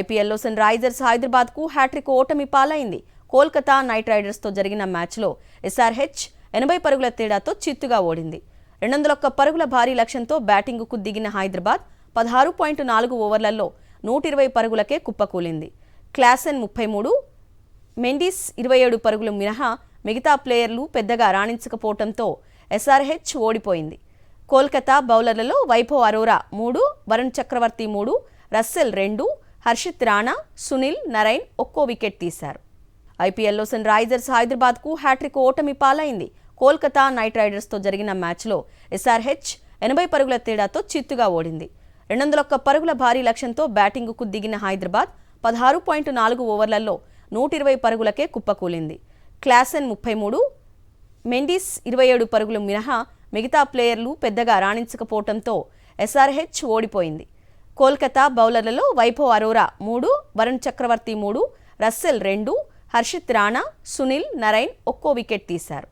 ఐపీఎల్లో sun Risers హైదరాబాద్కు hat trick ఓటమి పాలైంది. కోల్కతా నైట్ రైడర్స్తో జరిగిన మ్యాచ్లో ఎస్ఆర్హెచ్ 80 పరుగుల తేడాతో చిత్తుగా ఓడింది. 201 పరుగుల భారీ లక్ష్యంతో బ్యాటింగుకు దిగిన హైదరాబాద్ 16.4 ఓవర్లలో 120 పరుగులకే కుప్పకూలింది. క్లాసెన్ 33, మెండిస్ 27 పరుగులు మినహా మిగతా ప్లేయర్లు పెద్దగా రాణించకపోవడంతో ఎస్ఆర్హెచ్ ఓడిపోయింది. కోల్కతా బౌలర్లలో వైభవ్ అరోరా 3, వరుణ్ చక్రవర్తి 3, రస్సెల్ 2, హర్షిత్ రాణా, సునీల్ నరైన్ ఒక్కో వికెట్ తీశారు. ఐపీఎల్లో సన్ రైజర్స్ హైదరాబాద్కు హ్యాట్రిక్ ఓటమి పాలైంది. కోల్కతా నైట్ రైడర్స్తో జరిగిన మ్యాచ్లో ఎస్ఆర్హెచ్ 80 పరుగుల తేడాతో చిత్తుగా ఓడింది. 201 పరుగుల భారీ లక్ష్యంతో బ్యాటింగుకు దిగిన హైదరాబాద్ 16.4 ఓవర్లలో 120 పరుగులకే కుప్పకూలింది. క్లాసెన్ 33, మెండిస్ 27 పరుగులు మినహా మిగతా ప్లేయర్లు పెద్దగా రాణించకపోవడంతో ఎస్ఆర్హెచ్ ఓడిపోయింది. కోల్కతా బౌలర్లలో వైభవ్ అరోరా 3, వరుణ్ చక్రవర్తి 3, రస్సెల్ 2, హర్షిత్ రాణా, సునీల్ నరైన్ ఒక్కో వికెట్ తీశారు.